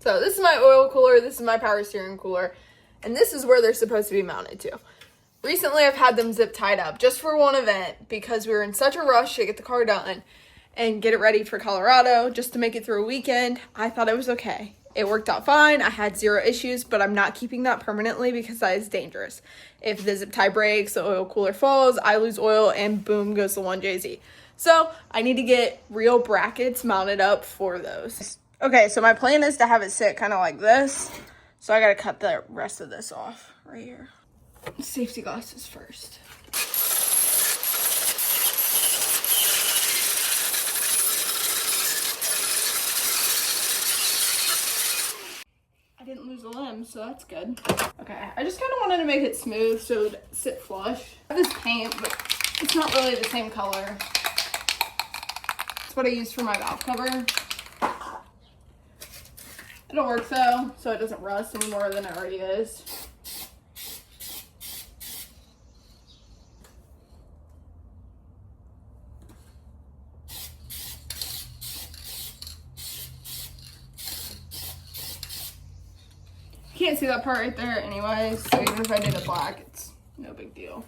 So this is my oil cooler, this is my power steering cooler, and this is where they're supposed to be mounted to. Recently, I've had them zip tied up just for one event because we were in such a rush to get the car done and get it ready for Colorado just to make it through a weekend. I thought it was okay. It worked out fine. I had zero issues, but I'm not keeping that permanently because that is dangerous. If the zip tie breaks, the oil cooler falls, I lose oil, and boom goes the 1JZ. So I need to get real brackets mounted up for those. Okay, so my plan is to have it sit kind of like this. So I gotta cut the rest of this off right here. Safety glasses first. I didn't lose a limb, so that's good. Okay, I just kind of wanted to make it smooth so it would sit flush. I have this paint, but it's not really the same color. It's what I used for my valve cover. It'll work though, so it doesn't rust any more than it already is. Can't see that part right there anyways, so even if I did it black, it's no big deal.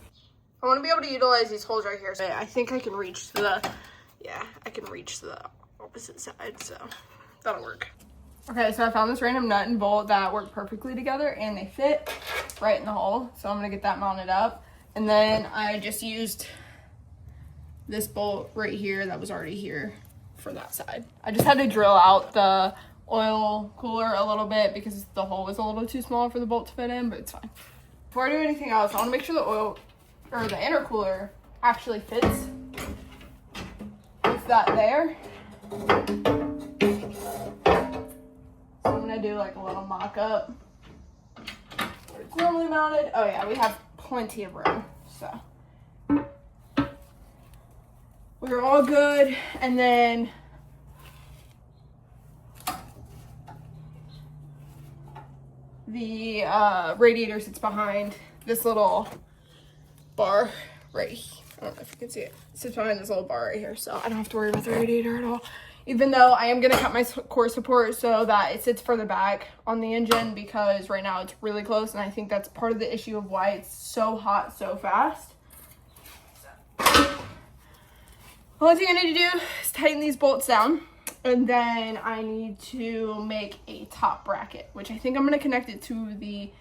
I want to be able to utilize these holes right here, so I think I can reach to the, I can reach to the opposite side, so that'll work. Okay, so I found this random nut and bolt that work perfectly together, and they fit right in the hole, so I'm going to get that mounted up. And then I just used this bolt right here that was already here for that side. I just had to drill out the oil cooler a little bit because the hole was a little too small for the bolt to fit in, but it's fine. Before I do anything else, I want to make sure the oil or the intercooler actually fits with that there. So I'm gonna do like a little mock-up where it's normally mounted. Oh yeah, we have plenty of room, so we're all good. And then the radiator sits behind this little bar right here. I don't know if you can see it. It sits behind this little bar right here, so I don't have to worry about the radiator at all. Even though I am gonna cut my core support so that it sits further back on the engine because right now it's really close, and I think that's part of the issue of why it's so hot so fast. The only thing I need to do is tighten these bolts down. And then I need to make a top bracket, which I think I'm going to connect it to the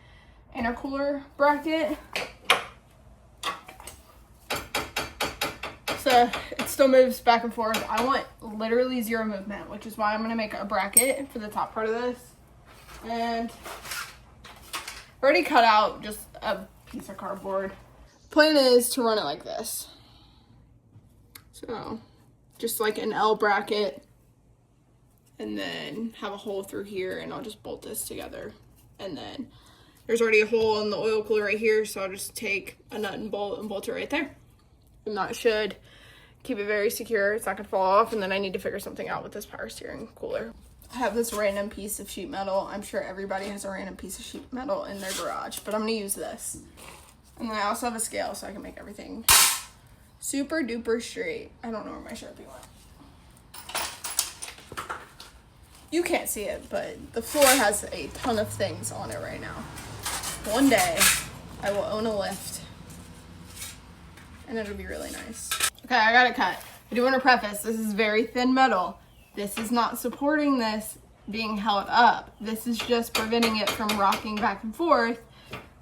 intercooler bracket. So it still moves back and forth. I want literally zero movement, which is why I'm going to make a bracket for the top part of this. And I already cut out just a piece of cardboard. Plan is to run it like this. So just like an L bracket. And then have a hole through here, and I'll just bolt this together. And then there's already a hole in the oil cooler right here, so I'll just take a nut and bolt it right there. And that should keep it very secure. It's not gonna fall off. And then I need to figure something out with this power steering cooler. I have this random piece of sheet metal. I'm sure everybody has a random piece of sheet metal in their garage, but I'm gonna use this. And then I also have a scale so I can make everything super duper straight. I don't know where my Sharpie went. You can't see it, but the floor has a ton of things on it right now. One day, I will own a lift, and it'll be really nice. Okay, I got it cut. I do want to preface, this is very thin metal. This is not supporting this being held up. This is just preventing it from rocking back and forth.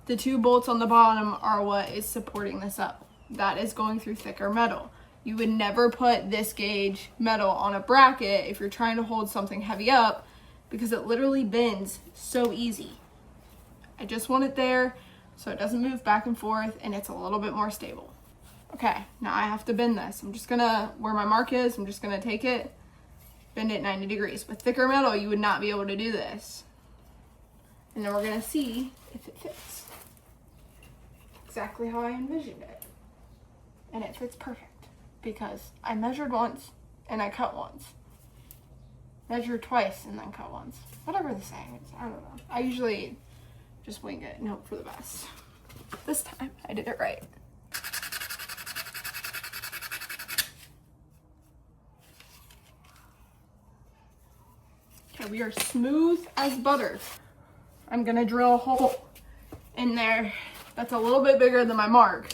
The two bolts on the bottom are what is supporting this up. That is going through thicker metal. You would never put this gauge metal on a bracket if you're trying to hold something heavy up because it literally bends so easy. I just want it there so it doesn't move back and forth and it's a little bit more stable. Okay, now I have to bend this. I'm just gonna, where my mark is, I'm just gonna take it, bend it 90 degrees. With thicker metal, you would not be able to do this. And then we're gonna see if it fits exactly how I envisioned it. And it fits perfect. Because I measured once and I cut once. Measured twice and then cut once. Whatever the saying is, I don't know. I usually just wing it and hope for the best. This time I did it right. Okay, we are smooth as butter. I'm gonna drill a hole in there that's a little bit bigger than my mark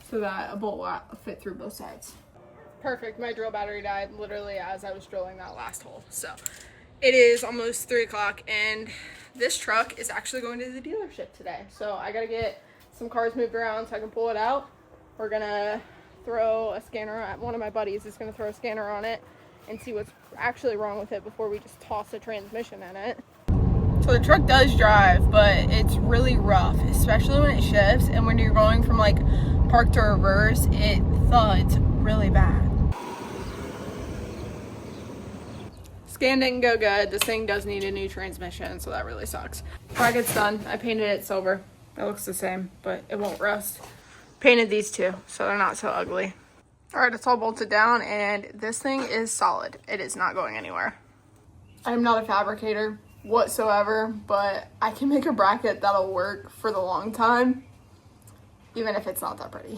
so that a bolt will fit through both sides. Perfect, my drill battery died literally as I was drilling that last hole. So it is almost 3 o'clock and this truck is actually going to the dealership today. So I gotta get some cars moved around so I can pull it out. We're gonna throw a scanner, one of my buddies is gonna throw a scanner on it and see what's actually wrong with it before we just toss a transmission in it. So the truck does drive, but it's really rough, especially when it shifts and when you're going from like park to reverse, it thuds really bad. Scan didn't go good. This thing does need a new transmission, so that really sucks. Bracket's done. I painted it silver. It looks the same, but it won't rust. Painted these two, so they're not so ugly. All right, it's all bolted down, and this thing is solid. It is not going anywhere. I'm not a fabricator whatsoever, but I can make a bracket that'll work for the long time, even if it's not that pretty.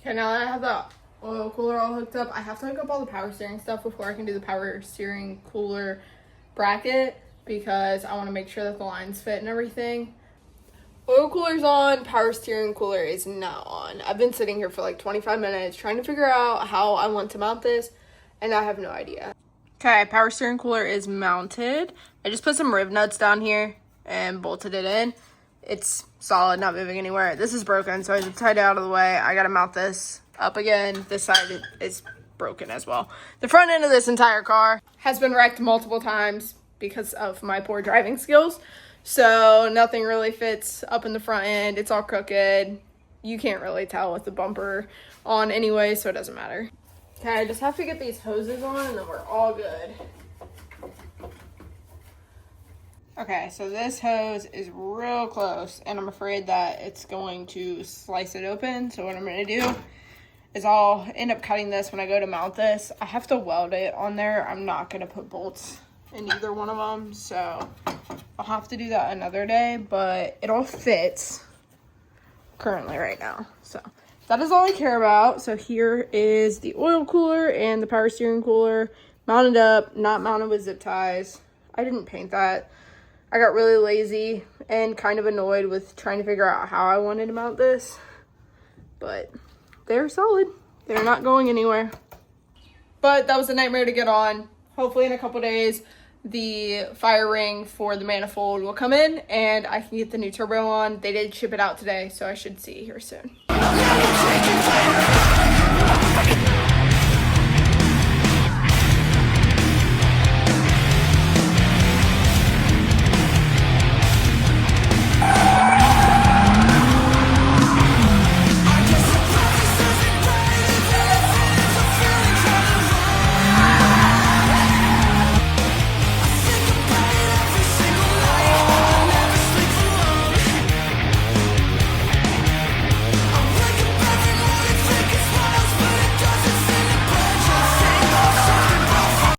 Okay, now that I have the oil cooler all hooked up, I have to hook up all the power steering stuff before I can do the power steering cooler bracket because I want to make sure that the lines fit and everything. Oil cooler's on, power steering cooler is not on. I've been sitting here for like 25 minutes trying to figure out how I want to mount this, and I have no idea. Okay, power steering cooler is mounted. I just put some rib nuts down here and bolted it in. It's solid, not moving anywhere. This is broken, so I just tied it out of the way. I gotta mount this up again. This side is broken as well. The front end of this entire car has been wrecked multiple times because of my poor driving skills. So nothing really fits up in the front end. It's all crooked. You can't really tell with the bumper on anyway, so it doesn't matter. Okay, I just have to get these hoses on and then we're all good. Okay, so this hose is real close and I'm afraid that it's going to slice it open. So what I'm gonna do is I'll end up cutting this when I go to mount this. I have to weld it on there. I'm not gonna put bolts in either one of them, so I'll have to do that another day, but it all fits currently right now. So that is all I care about. So here is the oil cooler and the power steering cooler mounted up, not mounted with zip ties. I didn't paint that. I got really lazy and kind of annoyed with trying to figure out how I wanted to mount this, but they're solid. They're not going anywhere. But that was a nightmare to get on. Hopefully in a couple days, the fire ring for the manifold will come in and I can get the new turbo on. They did ship it out today, so I should see here soon.